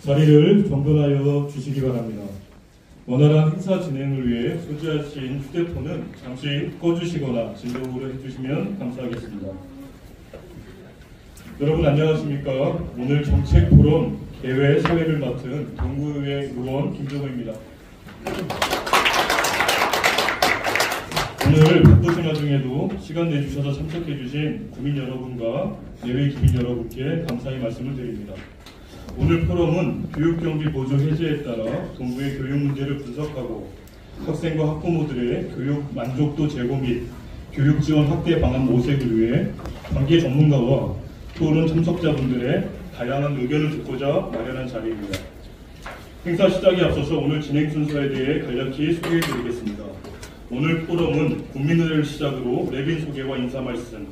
자리를 정돈하여 주시기 바랍니다. 원활한 행사 진행을 위해 소지하신 휴대폰은 잠시 꺼주시거나 진동으로 해주시면 감사하겠습니다. 여러분 안녕하십니까? 오늘 정책 토론 개회 사회를 맡은 동구의회 의원 김정호입니다. 오늘 바쁘신 와중에도 시간 내주셔서 참석해주신 국민 여러분과 내외 기민 여러분께 감사의 말씀을 드립니다. 오늘 포럼은 교육경비 보조 해제에 따라 동구의 교육 문제를 분석하고 학생과 학부모들의 교육 만족도 제고 및 교육 지원 확대 방안 모색을 위해 관계 전문가와 토론 참석자분들의 다양한 의견을 듣고자 마련한 자리입니다. 행사 시작에 앞서서 오늘 진행 순서에 대해 간략히 소개해드리겠습니다. 오늘 포럼은 국민의회를 시작으로 랩인 소개와 인사 말씀,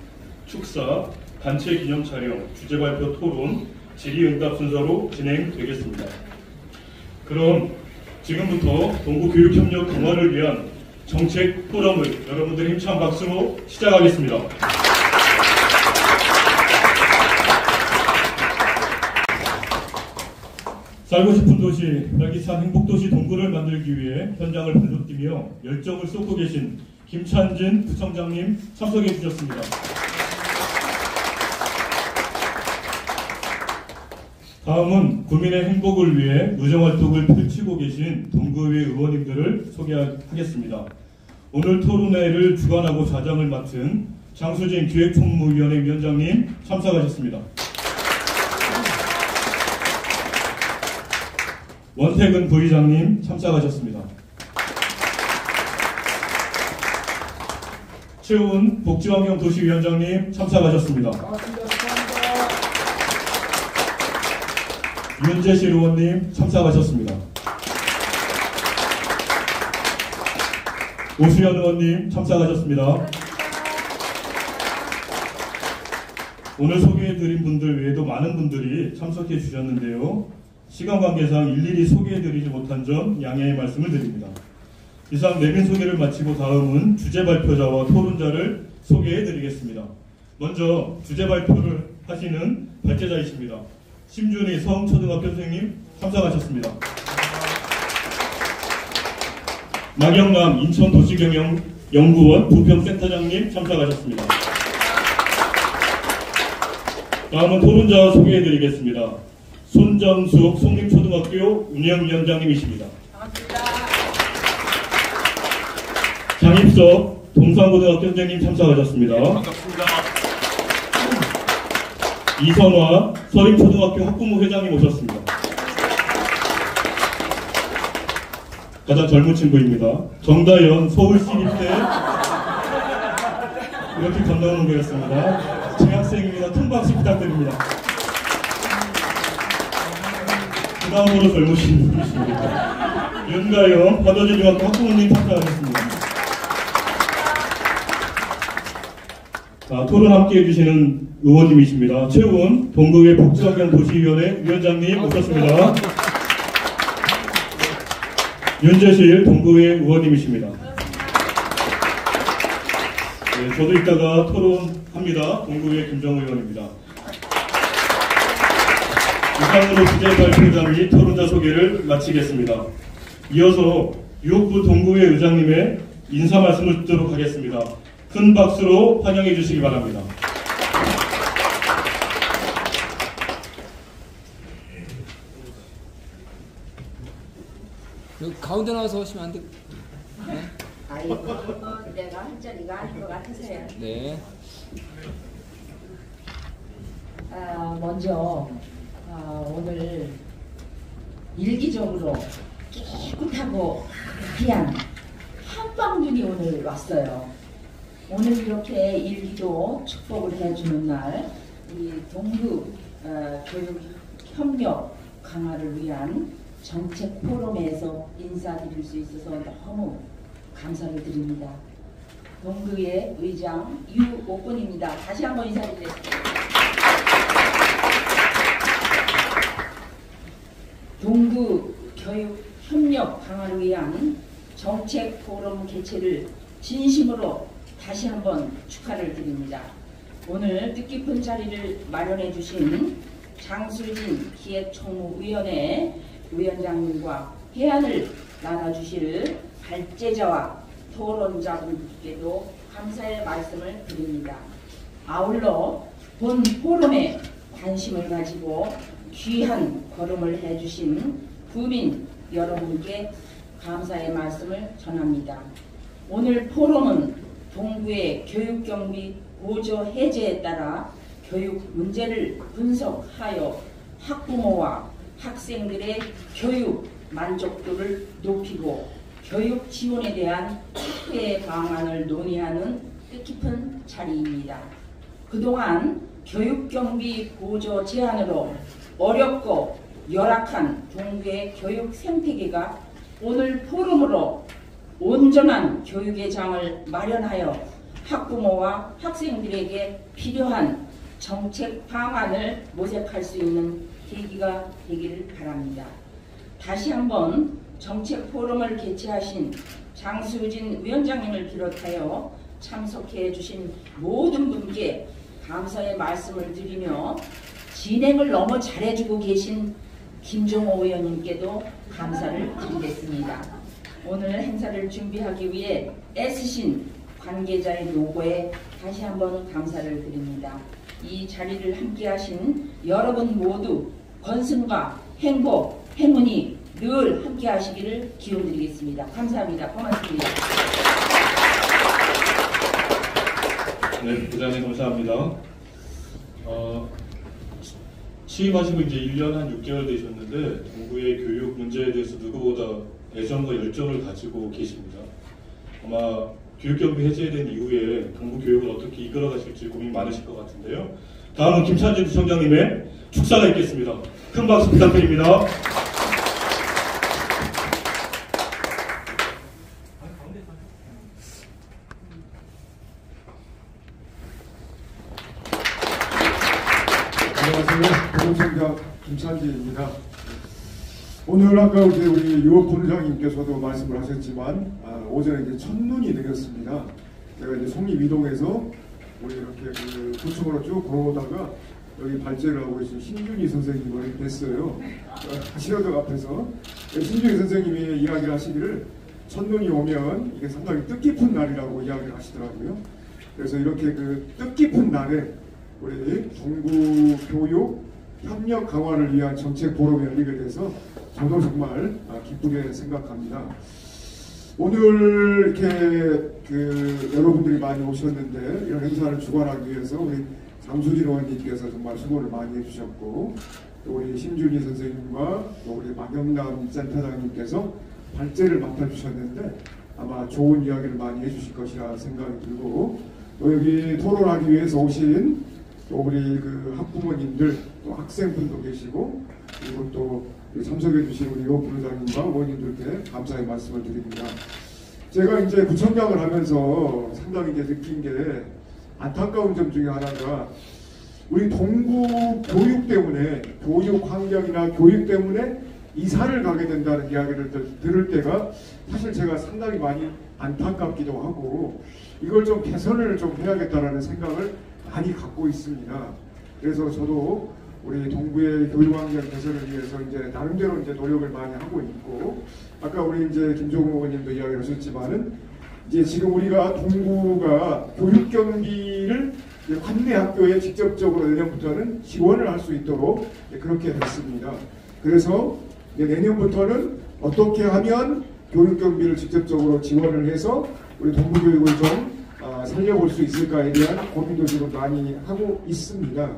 축사, 단체 기념 촬영, 주제 발표 토론, 질의응답 순서로 진행되겠습니다. 그럼 지금부터 동구 교육협력 강화를 위한 정책 포럼을 여러분들의 힘찬 박수로 시작하겠습니다. 살고 싶은 도시, 활기찬 행복도시 동구를 만들기 위해 현장을 발로 뛰며 열정을 쏟고 계신 김찬진 부청장님 참석해 주셨습니다. 다음은 국민의 행복을 위해 의정활동을 펼치고 계신 동구의회 의원님들을 소개하겠습니다. 오늘 토론회를 주관하고 좌장을 맡은 장수진 기획총무위원회 위원장님 참석하셨습니다. 원태근 부의장님 참석하셨습니다. 최훈 복지환경도시위원장님 참석하셨습니다. 윤재실 의원님 참석하셨습니다. 오수연 의원님 참석하셨습니다. 오늘 소개해드린 분들 외에도 많은 분들이 참석해 주셨는데요. 시간 관계상 일일이 소개해드리지 못한 점 양해의 말씀을 드립니다. 이상 내빈 소개를 마치고 다음은 주제 발표자와 토론자를 소개해드리겠습니다. 먼저 주제 발표를 하시는 발제자이십니다. 심준희 성초등학교 선생님 참석하셨습니다. 마경남 인천도시경영연구원 부평센터장님 참석하셨습니다. 다음은 토론자 소개해드리겠습니다. 손정숙 송림초등학교 운영위원장님이십니다. 반갑습니다. 장입석 동산고등학교 선생님 참석하셨습니다. 반갑습니다. 이선화 서림초등학교 학부모 회장님 오셨습니다. 가장 젊은 친구입니다. 정다연 서울시립대 이렇게 건너오는 거였습니다. 제 학생입니다. 큰 박수 부탁드립니다. 그 다음으로 젊으신 분이십니다. 윤가영 화도제중학교 학부모님 참석하셨습니다. 자, 토론 함께 해주시는 의원님이십니다. 최훈 동구의 복지환경도시위원회 위원장님 오셨습니다. 윤재실 동구의 의원님이십니다. 네, 저도 이따가 토론합니다. 동구의 김정호 의원입니다. 이상으로 주제 발표자 및 토론자 소개를 마치겠습니다. 이어서 유옥부 동구의 의장님의 인사 말씀을 듣도록 하겠습니다. 큰 박수로 환영해 주시기 바랍니다. 가운데 나와서 오시면 안 돼. 네? 아이고, 내가 할 자리가 아닌 것 같아서요. 네. 먼저 오늘 일기적으로 깨끗하고 귀한 한방눈이 오늘 왔어요. 오늘 이렇게 일기도 축복을 해주는 날, 이 동구 교육 협력 강화를 위한 정책 포럼에서 인사드릴 수 있어서 너무 감사를 드립니다. 동구의 의장 유옥군입니다. 다시 한번 인사드리겠습니다. 동구 교육 협력 강화를 위한 정책 포럼 개최를 진심으로 다시 한번 축하를 드립니다. 오늘 뜻깊은 자리를 마련해 주신 장수진 기획총무위원회 위원장님과 회안을 나눠주실 발제자와 토론자분께도 감사의 말씀을 드립니다. 아울러 본 포럼에 관심을 가지고 귀한 걸음을 해주신 구민 여러분께 감사의 말씀을 전합니다. 오늘 포럼은 동구의 교육경비 보조 해제에 따라 교육 문제를 분석하여 학부모와 학생들의 교육 만족도를 높이고 교육 지원에 대한 특혜 방안을 논의하는 뜻깊은 자리입니다. 그동안 교육경비 보조 제한으로 어렵고 열악한 동구의 교육 생태계가 오늘 포럼으로 온전한 교육의 장을 마련하여 학부모와 학생들에게 필요한 정책 방안을 모색할 수 있는 계기가 되기를 바랍니다. 다시 한번 정책 포럼을 개최하신 장수진 위원장님을 비롯하여 참석해 주신 모든 분께 감사의 말씀을 드리며 진행을 너무 잘해주고 계신 김종호 의원님께도 감사를 드리겠습니다. 오늘 행사를 준비하기 위해 애쓰신 관계자의 노고에 다시 한번 감사를 드립니다. 이 자리를 함께 하신 여러분 모두 건승과 행복, 행운이 늘 함께 하시기를 기원드리겠습니다. 감사합니다. 고맙습니다. 네, 부장님 감사합니다. 취임하시고 이제 1년 한 6개월 되셨는데 동구의 교육 문제에 대해서 누구보다 애정과 열정을 가지고 계십니다. 아마 교육경비 해제된 이후에 동구 교육을 어떻게 이끌어가실지 고민 많으실 것 같은데요. 다음은 김찬진 부총장님의 축사가 있겠습니다. 큰 박수 부탁드립니다. 안녕하세요. 부총장 김찬진입니다. 오늘 아까 우리 유업 본부장님께서도 말씀을 하셨지만 오전에 이제 첫눈이 내렸습니다. 제가 이제 송립 이동해서 우리 이렇게 구청으로 쭉 걸어오다가 여기 발제를 하고 계신 신준희 선생님을 뵀어요. 신호등 앞에서 신준희 선생님이 이야기를 하시기를 첫눈이 오면 이게 상당히 뜻깊은 날이라고 이야기를 하시더라고요. 그래서 이렇게 그 뜻깊은 날에 우리 동구 교육 협력 강화를 위한 정책 포럼이 열리게 돼서 저도 정말 기쁘게 생각합니다. 오늘 이렇게 여러분들이 많이 오셨는데 이런 행사를 주관하기 위해서 우리 장수진 의원님께서 정말 수고를 많이 해주셨고 또 우리 심준희 선생님과 또 우리 박영남 센터장님께서 발제를 맡아주셨는데 아마 좋은 이야기를 많이 해주실 것이라 생각이 들고 또 여기 토론하기 위해서 오신 또 우리 학부모님들 또 학생분도 계시고 그리고 또 참석해 주신 우리 요 부장님과 의원님들께 감사의 말씀을 드립니다. 제가 이제 구청장을 하면서 상당히 이제 느낀 게 안타까운 점 중에 하나가 우리 동구 교육 때문에 교육 환경이나 교육 때문에 이사를 가게 된다는 이야기를 들을 때가 사실 제가 상당히 많이 안타깝기도 하고 이걸 좀 개선을 좀 해야겠다라는 생각을 많이 갖고 있습니다. 그래서 저도 우리 동구의 교육환경 개선을 위해서 이제 나름대로 이제 노력을 많이 하고 있고 아까 우리 이제 김종호 의원님도 이야기를 하셨지만은 이제 지금 우리가 동구가 교육경비를 관내 학교에 직접적으로 내년부터는 지원을 할 수 있도록 그렇게 됐습니다. 그래서 내년부터는 어떻게 하면 교육경비를 직접적으로 지원을 해서 우리 동구 교육을 좀 살려볼 수 있을까에 대한 고민도 지금 많이 하고 있습니다.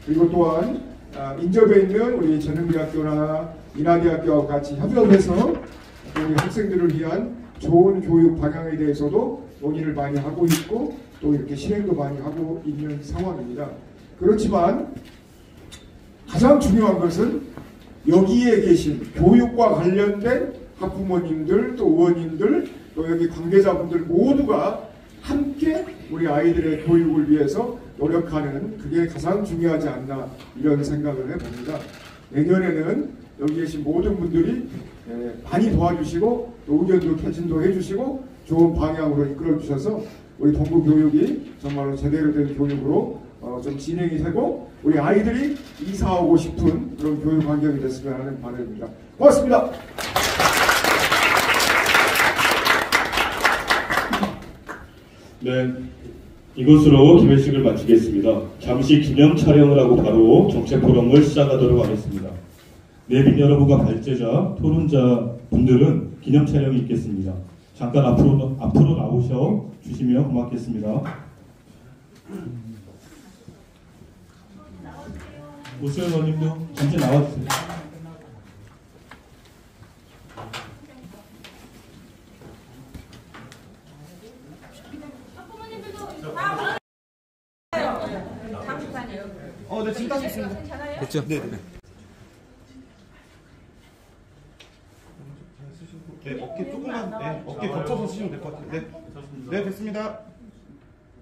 그리고 또한 인접해 있는 우리 전흥대학교나 인하대학교와 같이 협력해서 우리 학생들을 위한 좋은 교육 방향에 대해서도 논의를 많이 하고 있고 또 이렇게 실행도 많이 하고 있는 상황입니다. 그렇지만 가장 중요한 것은 여기에 계신 교육과 관련된 학부모님들 또 의원님들 또 여기 관계자분들 모두가 함께 우리 아이들의 교육을 위해서 노력하는 그게 가장 중요하지 않나 이런 생각을 해봅니다. 내년에는 여기 계신 모든 분들이 많이 도와주시고 또 의견도 개진도 해주시고 좋은 방향으로 이끌어 주셔서 우리 동구 교육이 정말로 제대로 된 교육으로 좀 진행이 되고 우리 아이들이 이사하고 싶은 그런 교육 환경이 됐으면 하는 바람입니다. 고맙습니다. 네, 이것으로 기회식을 마치겠습니다. 잠시 기념 촬영을 하고 바로 정책 포럼을 시작하도록 하겠습니다. 내빈 여러분과 발제자, 토론자 분들은 기념 촬영이 있겠습니다. 잠깐 앞으로 나오셔 주시면 고맙겠습니다. 오수연 의원님도 잠시 나와주세요. 네, 지금 따고 있습니다. 됐죠? 네. 네, 어깨 조금만, 네, 어깨 겹쳐서 쓰시면 될 것 같아요. 네, 네, 됐습니다.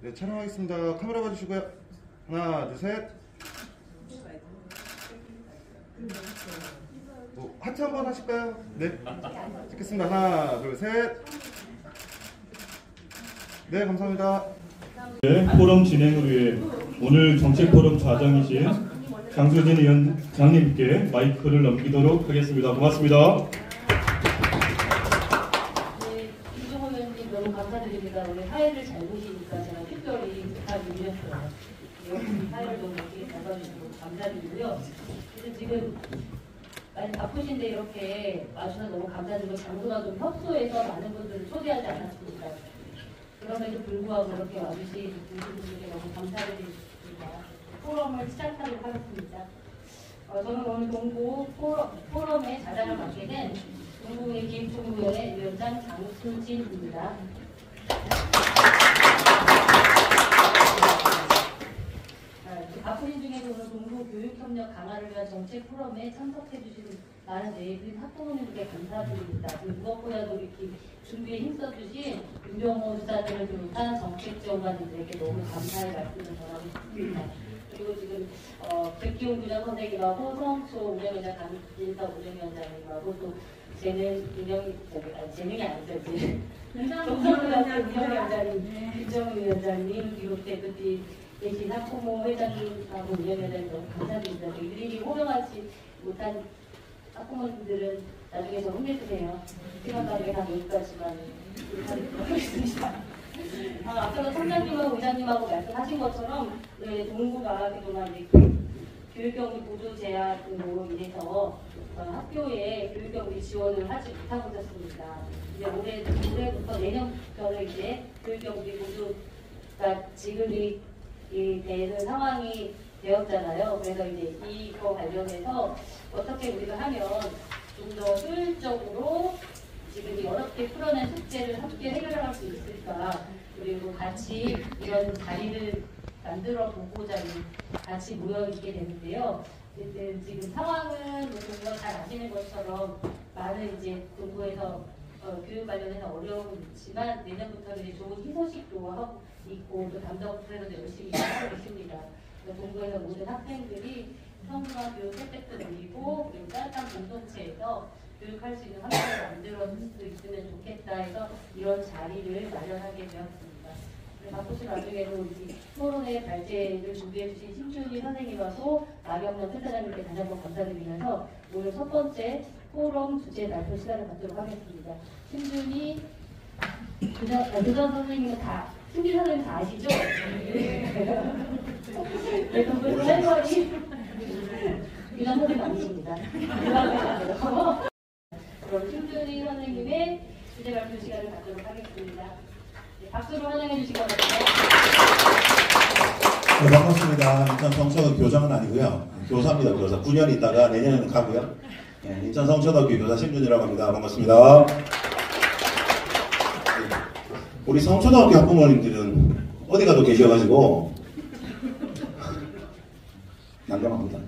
네, 촬영하겠습니다. 카메라 봐주시고요. 하나, 둘, 셋. 하트 한번 하실까요? 네, 찍겠습니다. 하나, 둘, 셋. 네, 감사합니다. 네, 포럼 진행을 위해 오늘 정책 포럼 좌장이신 장수진 위원장님께 마이크를 넘기도록 하겠습니다. 고맙습니다. 네, 이종호 의원님 너무 감사드립니다. 오늘 사회를 잘 보시니까 제가 특별히 부탁드렸어요. 여러분 사회를 너무 멋지게 잘 봐주셔서 감사드리고요. 그래서 지금 많이 바쁘신데 이렇게 와주셔서 너무 감사드리고 장소가 좀 협소해서 많은 분들을 초대하지 않았습니다. 그럼에도 불구하고 이렇게 와주신 분들께 너무 감사드립니다. 포럼을 시작하도록 하겠습니다. 저는 오늘 동부 포럼의 자장을 맡게 된 동부의 기획총무위원회 위원장 장수진입니다. 바쁘신 중에도 오늘 동부 교육협력 강화를 위한 정책 포럼에 참석해주신 많은 내빈 학부모님들께 감사드립니다. 무엇보다도 이렇게 준비에 힘써주신 윤병호 수사들을 비롯한 정책 지원관님들에게 너무 감사의 말씀을 전하고 싶습니다. 그리고 지금 백기용 부장 선생님하고 성초 운영위원장 강진서 운영위원장님하고 또 재능이 아니죠. 운영위원장님, 김정은 위원장님, 비롯해 또 계신 학부모 회장님하고 운영위원장님 너무 감사드립니다. 이들이 호명하지 못한 학부모님들은 나중에 좀 혼내주세요. 생각나게 다 여기까지만 부탁드리도록 하겠습니다. 앞서서 총장님하고 의장님하고 말씀하신 것처럼 동부가 그동안 교육경비 보조 제한으로 인해서 학교에 교육경비 지원을 하지 못하고 있었습니다. 이제 올해부터 내년부터는 이제 교육경비 보조가 지급이 되는 상황이 되었잖아요. 그래서 이제 이거 관련해서 어떻게 우리가 하면 좀 더 효율적으로 지금 이 어렵게 풀어낸 숙제를 함께 해결할 수 있을까, 그리고 같이 이런 자리를 만들어 보고자 같이 모여 있게 되는데요. 지금 상황은 동부가 잘 아시는 것처럼 많은 이제 동부에서 교육 관련해서 어려움은 있지만 내년부터는 이제 좋은 희소식도 하고 있고 또 담당부에서도 열심히 하고 있습니다. 동부에서 모든 학생들이 성과 교육 혜택도 누리고 그리고 따뜻한 공동체에서 교육할 수 있는 환경을 만들어 줄 수 있으면 좋겠다 해서 이런 자리를 마련하게 되었습니다. 바쁘신 와중에도 토론회 발제를 준비해 주신 심준희 선생님하고 나경원 센터장님께 다시 한번 감사드리면서 오늘 첫 번째 포럼 주제 발표 시간을 갖도록 하겠습니다. 심준희 교장 선생님은 심준희 선생님 다 아시죠? 네, 그분 셀머리 교장 선생님 아니십니다. 그럼 심준희 선생님의 주제 발표 시간을 갖도록 하겠습니다. 박수로 환영해 주시기 바랍니다. 네, 반갑습니다. 인천 성초등학교 교장은 아니고요. 교사입니다. 교사. 9년 있다가 내년에는 가고요. 네, 인천 성초등학교 교사 심준이라고 합니다. 반갑습니다. 네, 우리 성초등학교 학부모님들은 어디 가도 계셔가지고 난감합니다.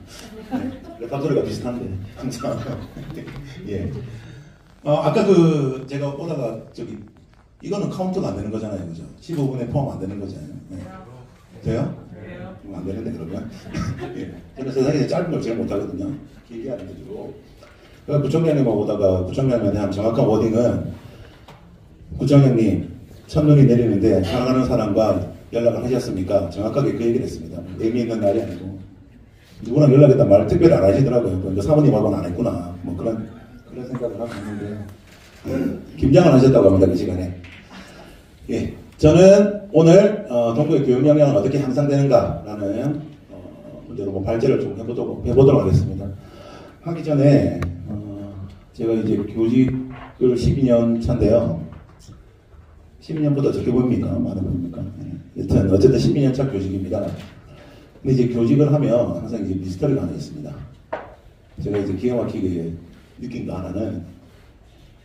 네, 랩박소리가 비슷한데 항상. 예. 아까 제가 오다가 이거는 카운트가 안 되는 거잖아요. 그죠? 15분에 포함 안 되는 거잖아요. 네. 돼요? 안 되는데, 그러면. 예. 저는 세상에 짧은 걸 제일 못하거든요. 길게 하는 게 주로. 구청장님하고 오다가 구청장님한테 한 정확한 워딩은 구청장님, 첫눈이 내리는데 사랑하는 사람과 연락을 하셨습니까? 정확하게 그 얘기를 했습니다. 의미 있는 날이 아니고 누구랑 연락했단 말을 특별히 안 하시더라고요. 그러니까 사모님하고는 안 했구나. 뭐 그런 생각을 하고 있는데 김장을 하셨다고 합니다. 그 시간에. 예, 저는 오늘 동부의 교육 역량은 어떻게 향상되는가라는 문제로 뭐 발제를 좀 해보도록 하겠습니다. 하기 전에 제가 이제 교직을 12년 차인데요. 12년보다 적게 보입니까? 많아 보입니까? 여튼 어쨌든 12년 차 교직입니다. 근데 이제 교직을 하면 항상 이제 미스터리가 하나 있습니다. 제가 이제 기가 막히게 느낀 거 하나는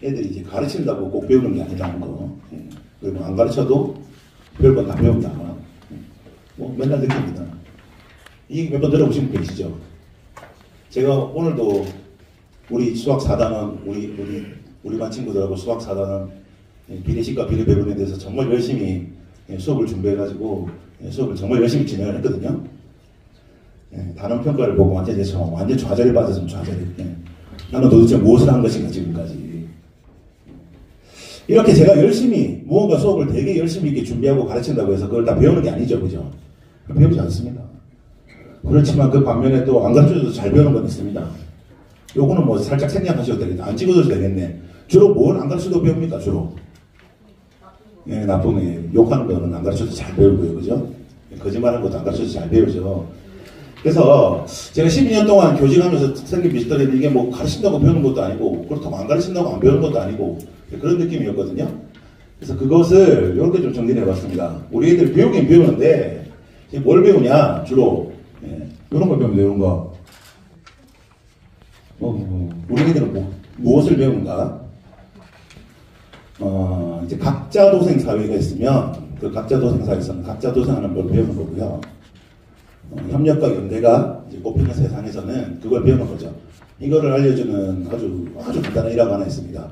애들이 이제 가르친다고 꼭 배우는 게 아니라는 거. 그리고 안 가르쳐도 별건 다 배운다. 뭐 맨날 느낍니다. 이 몇 번 들어보신 분 계시죠? 제가 오늘도 우리 수학 4단원 우리 반 친구들하고 수학 4단원 비례식과 비례배분에 대해서 정말 열심히 수업을 준비해가지고 수업을 정말 열심히 진행을 했거든요. 단원 평가를 보고 완전 좌절에 빠졌으면 좌절해. 나는 도대체 무엇을 한 것인가 지금까지. 이렇게 제가 열심히 무언가 수업을 되게 열심히 있게 준비하고 가르친다고 해서 그걸 다 배우는 게 아니죠, 그죠? 배우지 않습니다. 그렇지만 그 반면에 또 안 가르쳐줘도 잘 배우는 건 있습니다. 요거는 뭐 살짝 생략하셔도 되겠네. 안 찍어줘도 되겠네. 주로 뭘 안 가르쳐도 배웁니까, 주로? 예, 나쁜 애. 욕하는 거는 안 가르쳐도 잘 배우고요, 그죠? 거짓말하는 것도 안 가르쳐도 잘 배우죠. 그래서 제가 12년 동안 교직하면서 생긴 미스터리는 이게 뭐 가르친다고 배우는 것도 아니고, 그렇다고 안 가르친다고 안 배우는 것도 아니고, 그런 느낌이었거든요. 그래서 그것을 이렇게 좀 정리를 해봤습니다. 우리 애들 배우긴 배우는데, 뭘 배우냐, 주로. 이런 걸 배우면 이런 거. 우리 애들은 무엇을 배우는가? 이제 각자 도생 사회가 있으면 그 각자 도생 사회에서는 각자 도생하는 걸 배우는 거고요. 협력과 연대가 이제 꼽히는 세상에서는 그걸 배우는 거죠. 이거를 알려주는 아주 간단한 일화가 하나 있습니다.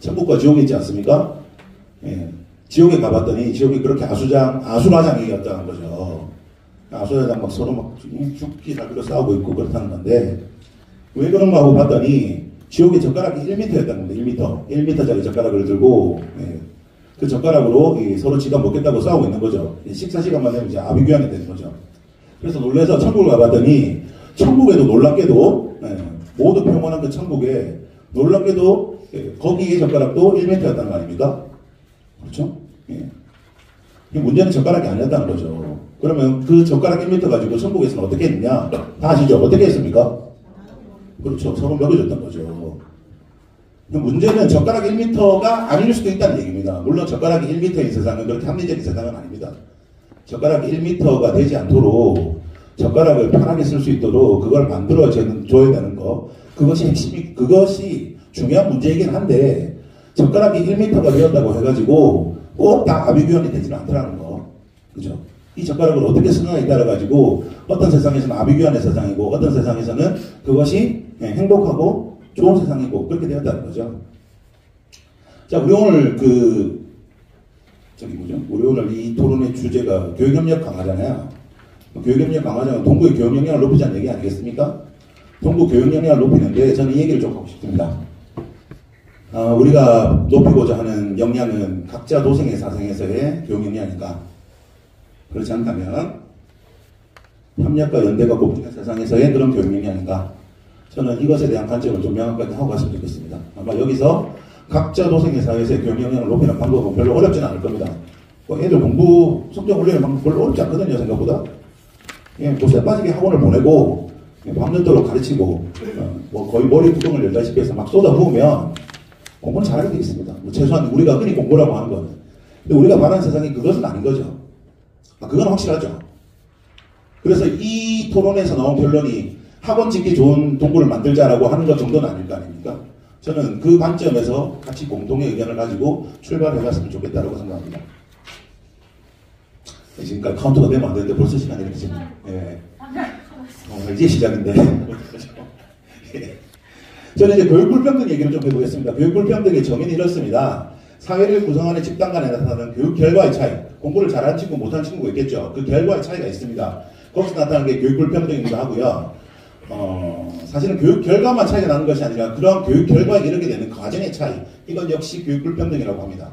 천국과 지옥이 있지 않습니까? 예. 지옥에 가봤더니 지옥이 그렇게 아수라장이었다는 거죠. 아수라장 막 서로 막 죽기 살기로 싸우고 있고 그렇다는 건데 왜 그런가 하고 봤더니 지옥의 젓가락이 1m였다는 겁니다. 1m짜리 젓가락을 들고 그 젓가락으로 서로 지가 먹겠다고 싸우고 있는 거죠. 식사 시간만 되면 이제 아비규환이 되는 거죠. 그래서 놀라서 천국을 가봤더니 천국에도 놀랍게도 모두 평온한 그 천국에 놀랍게도 거기의 젓가락도 1m였다는 거 아닙니까? 그렇죠? 문제는 젓가락이 아니었다는 거죠. 그러면 그 젓가락 1m 가지고 천국에서는 어떻게 했느냐? 다 아시죠? 어떻게 했습니까? 그렇죠. 서로 먹여줬던 거죠. 문제는 젓가락 1m가 아닐 수도 있다는 얘기입니다. 물론 젓가락이 1m인 세상은 그렇게 합리적인 세상은 아닙니다. 젓가락이 1m가 되지 않도록 젓가락을 편하게 쓸 수 있도록 그걸 만들어 줘야 되는 거. 그것이 중요한 문제이긴 한데 젓가락이 1m가 되었다고 해가지고 꼭 다 아비규환이 되지는 않더라는 거. 그죠? 이 젓가락을 어떻게 쓰느냐에 따라가지고 어떤 세상에서는 아비규환의 세상이고 어떤 세상에서는 그것이 행복하고 좋은 세상이고 그렇게 되었다는 거죠. 자, 우리 오늘 우리 오늘 이 토론의 주제가 교육협력 강화잖아요. 교육협력 강화자는 동부의 교육 역량을 높이자는 얘기 아니겠습니까? 동부 교육 역량을 높이는데 저는 이 얘기를 좀 하고 싶습니다. 우리가 높이고자 하는 역량은 각자 도생의 사생에서의 교육 역량인가? 그렇지 않다면 협력과 연대가 꼽히는 세상에서의 그런 교육 역량인가? 저는 이것에 대한 관점을 좀 명확하게 하고 갔으면 좋겠습니다. 아마 여기서 각자 도생의 사회에서의 교육 역량을 높이는 방법은 별로 어렵지는 않을 겁니다. 애들 공부 성적 올리는 방법 별로 어렵지 않거든요, 생각보다. 뭐 쇠 빠지게 학원을 보내고 밤늦도록 가르치고 거의 머리 구멍을 열다시피 해서 막 쏟아 부으면 공부는 잘하게 되어 있습니다. 최소한 우리가 흔히 공부라고 하는 거는. 근데 우리가 바라는 세상이 그것은 아닌 거죠. 그건 확실하죠. 그래서 이 토론에서 나온 결론이 학원 짓기 좋은 동부를 만들자라고 하는 것 정도는 아닐 거 아닙니까? 저는 그 관점에서 같이 공동의 의견을 가지고 출발해 갔으면 좋겠다고 생각합니다. 지금까지 카운트가 되면 안 되는데 벌써 시간이 이렇게 지금. 이제 시작인데. 저는 이제 교육불평등 얘기를 좀 해보겠습니다. 교육불평등의 정의는 이렇습니다. 사회를 구성하는 집단 간에 나타나는 교육 결과의 차이. 공부를 잘하는 친구, 못하는 친구가 있겠죠. 그 결과의 차이가 있습니다. 거기서 나타나는 게 교육불평등이기도 하고요. 사실은 교육 결과만 차이가 나는 것이 아니라 그런 교육 결과에 이르게 되는 과정의 차이. 이건 역시 교육불평등이라고 합니다.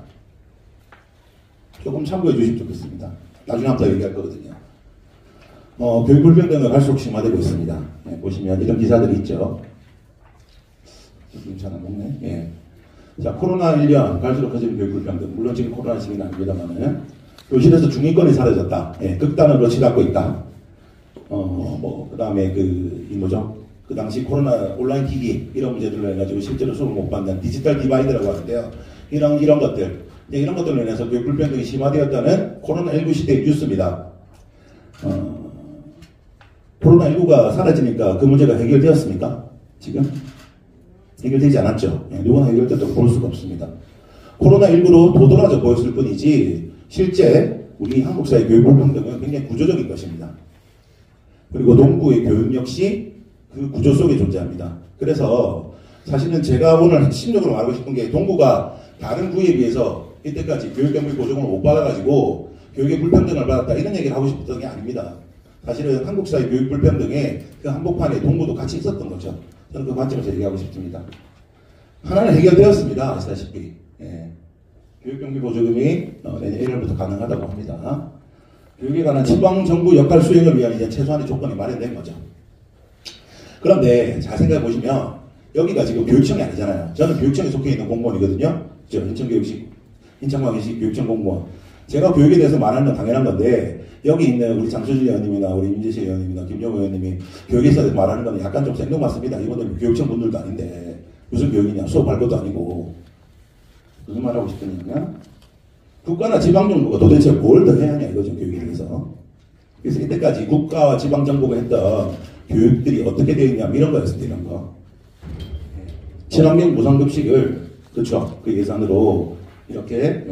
조금 참고해 주시면 좋겠습니다. 나중에 한번 더 얘기할 거거든요. 교육 불평등은 갈수록 심화되고 있습니다. 예, 보시면 이런 기사들이 있죠. 잘 안 먹네. 예. 자, 코로나 1년 갈수록 커지는 교육 불평등. 물론 지금 코로나 시기는 아닙니다만은 교실에서 중위권이 사라졌다. 예, 극단으로 치닫고 있다. 그 다음에 그 당시 코로나 온라인 기기 이런 문제들로 해가지고 실제로 수업을 못 받는 디지털 디바이드라고 하는데요. 이런 것들, 이런 것들로 인해서 교육 불평등이 심화되었다는 코로나19 시대의 뉴스입니다. 코로나19가 사라지니까 그 문제가 해결되었습니까? 지금? 해결되지 않았죠. 누구나 해결됐다고 볼 수가 없습니다. 코로나19로 도드라져 보였을 뿐이지 실제 우리 한국 사회 교육 불평등은 굉장히 구조적인 것입니다. 그리고 동부의 교육 역시 그 구조 속에 존재합니다. 그래서 사실은 제가 오늘 핵심적으로 말하고 싶은 게 동부가 다른 구에 비해서 이때까지 교육경비 보조금을 못 받아가지고 교육의 불평등을 받았다 이런 얘기를 하고 싶었던 게 아닙니다. 사실은 한국 사회 교육 불평등에 그 한복판에 동부도 같이 있었던 거죠. 저는 그 관점에서 얘기하고 싶습니다. 하나는 해결되었습니다. 아시다시피. 예. 교육경비 보조금이 내년 1월부터 가능하다고 합니다. 교육에 관한 지방정부 역할 수행을 위한 이제 최소한의 조건이 마련된 거죠. 그런데 잘 생각해 보시면 여기가 지금 교육청이 아니잖아요. 저는 교육청에 속해 있는 공무원이거든요. 인천광역시 교육청 공무원. 제가 교육에 대해서 말하는 건 당연한 건데 여기 있는 우리 장수진 의원님이나 우리 임재식 의원님이나 김용호 의원님이 교육에 대해서 말하는 건 약간 좀 생뚱맞습니다. 이분들 교육청 분들도 아닌데 무슨 교육이냐. 수업할 것도 아니고. 무슨 말하고 싶으냐면 국가나 지방정부가 도대체 뭘 더 해야 하냐 이거죠. 교육에 대해서. 그래서 이때까지 국가와 지방정부가 했던 교육들이 어떻게 되어 있냐 이런 거였습니다. 이런 거. 친환경 무상급식을 그렇죠. 그 예산으로 이렇게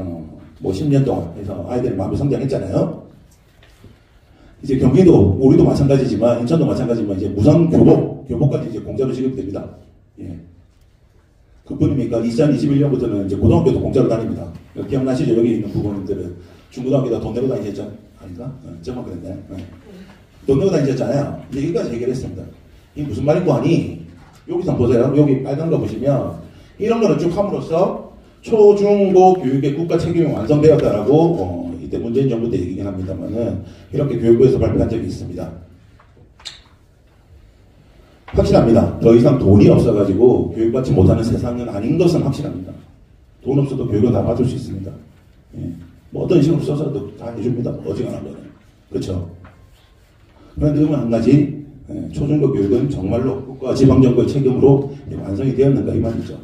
10년 동안 해서 아이들이 마음이 성장했잖아요. 이제 경기도 우리도 마찬가지지만 인천도 마찬가지지만 이제 무상교복까지 이제 공짜로 지급됩니다. 예. 그뿐입니까? 2021년부터는 이제 고등학교도 공짜로 다닙니다. 기억나시죠? 여기 있는 부모님들은 중고등학교에다 돈 내고 다니셨죠? 아닌가? 저만 그랬네. 네. 돈 내고 다니셨잖아요. 이제 여기까지 해결했습니다. 이게 무슨 말인고 하니 여기서 보세요. 여기 빨간 거 보시면 이런 거를 쭉 함으로써 초중고 교육의 국가 책임이 완성되었다라고 이때 문재인 정부 때 얘기긴 합니다만은 이렇게 교육부에서 발표한 적이 있습니다. 확실합니다. 더 이상 돈이 없어가지고 교육받지 못하는 세상은 아닌 것은 확실합니다. 돈 없어도 교육을 다 받을 수 있습니다. 예. 뭐 어떤 식으로 써서도 다 해줍니다. 어지간한 거는. 그렇죠. 그런데 한 가지 초중고 교육은 정말로 국가 지방정부의 책임으로 완성이 되었는가 이 말이죠.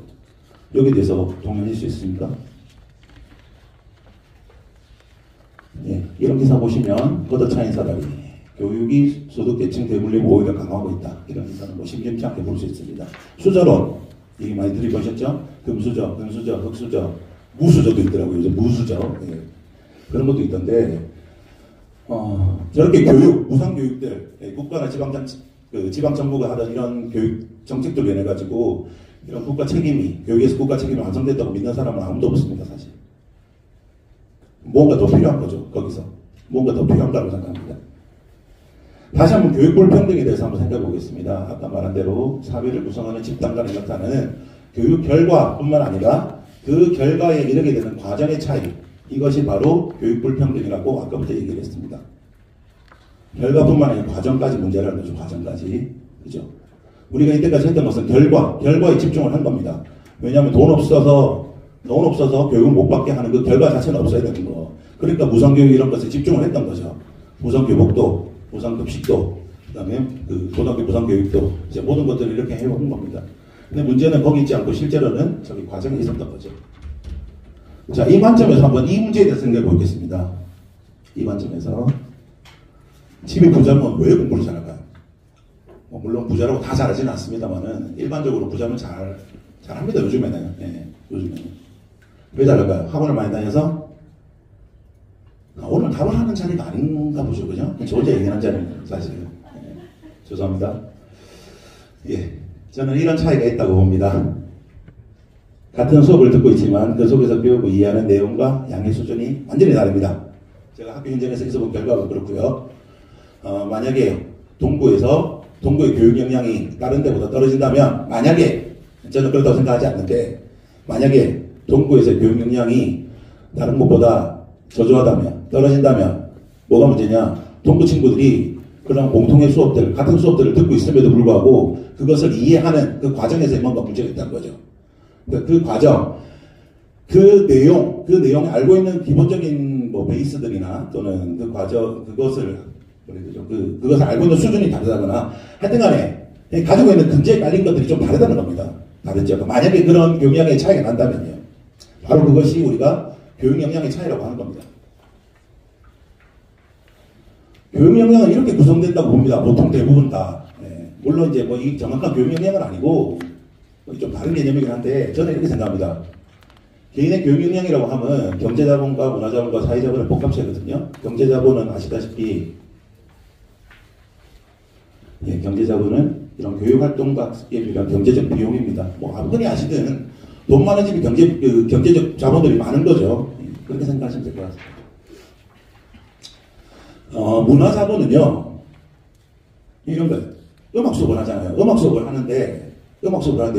여기에 대해서 동의하실 수 있습니까? 예, 이런 기사 보시면 걷어차인 사람이 교육이 소득계층 대분립을 오히려 강화하고 있다. 이런 기사는 뭐 심심치 않게 볼 수 있습니다. 수저론 얘기 많이 들어보셨죠? 금수저, 금수저, 흑수저, 무수저도 있더라고요. 요즘 무수저. 예. 그런 것도 있던데 저렇게 무상교육들 국가나 지방정부가 하던 이런 교육 정책들로 인해 가지고 이런 국가 책임이 교육에서 국가 책임이 완성됐다고 믿는 사람은 아무도 없습니다. 사실 뭔가 더 필요한 거죠. 거기서 뭔가 더 필요한다고 생각합니다. 다시 한번 교육 불평등에 대해서 한번 생각해 보겠습니다. 아까 말한 대로 사회를 구성하는 집단 간의 격차는 교육 결과뿐만 아니라 그 결과에 이르게 되는 과정의 차이, 이것이 바로 교육 불평등이라고 아까부터 얘기를 했습니다. 결과뿐만 아니라 과정까지 문제라는 거죠. 과정까지. 그죠? 우리가 이때까지 했던 것은 결과에 집중을 한 겁니다. 왜냐하면 돈 없어서 교육을 못 받게 하는 그 결과 자체는 없어야 되는 거. 그러니까 무상교육 이런 것에 집중을 했던 거죠. 무상교복도, 무상급식도, 그 다음에 그 고등학교 무상교육도, 이제 모든 것들을 이렇게 해온 겁니다. 근데 문제는 거기 있지 않고 실제로는 저기 과정에 있었던 거죠. 자, 이 관점에서 한번 이 문제에 대해서 생각해 보겠습니다. 이 관점에서 집이 부자면 왜 공부를 잘할까요? 물론 부자라고 다 잘하지는 않습니다만은 일반적으로 부자면 잘합니다. 요즘에는. 예, 요즘에는. 왜 잘할까요? 학원을 많이 다녀서? 오늘 답을 하는 자리가 아닌가 보죠. 그죠? 저 혼자 얘기하는 자리는 사실. 예, 죄송합니다. 예, 저는 이런 차이가 있다고 봅니다. 같은 수업을 듣고 있지만 그 속에서 배우고 이해하는 내용과 양의 수준이 완전히 다릅니다. 제가 학교 현장에서 있어본 결과가 그렇고요. 만약에 동구의 교육 역량이 다른 데보다 떨어진다면, 만약에, 저는 그렇다고 생각하지 않는데, 만약에 동구에서 교육 역량이 다른 곳보다 저조하다면, 떨어진다면, 뭐가 문제냐? 동부 친구들이 그런 공통의 수업들, 같은 수업들을 듣고 있음에도 불구하고 그것을 이해하는 그 과정에서 뭔가 문제가 있다는 거죠. 그 과정, 그 내용 알고 있는 기본적인 뭐 베이스들이나 또는 그 과정, 그것을 그것을 알고 있는 수준이 다르다거나 하여튼간에 가지고 있는 근저에 깔린 것들이 좀 다르다는 겁니다. 다르죠. 만약에 그런 교육 역량의 차이가 난다면요. 바로 그것이 우리가 교육 역량의 차이라고 하는 겁니다. 교육 역량은 이렇게 구성된다고 봅니다. 보통 대부분 다. 물론 이제 뭐 이 정확한 교육 역량은 아니고 좀 다른 개념이긴 한데 저는 이렇게 생각합니다. 개인의 교육 역량이라고 하면 경제자본과 문화자본과 사회자본을 복합체거든요. 경제자본은 아시다시피 경제자본은 이런 교육활동과 필요한 경제적 비용입니다. 뭐 아무리 아시든 돈 많은 집이 경제적 자본들이 많은 거죠. 그렇게 생각하시면 될 것 같습니다. 문화자본은요, 이런 거예요. 음악 수업을 하잖아요. 음악 수업을 하는데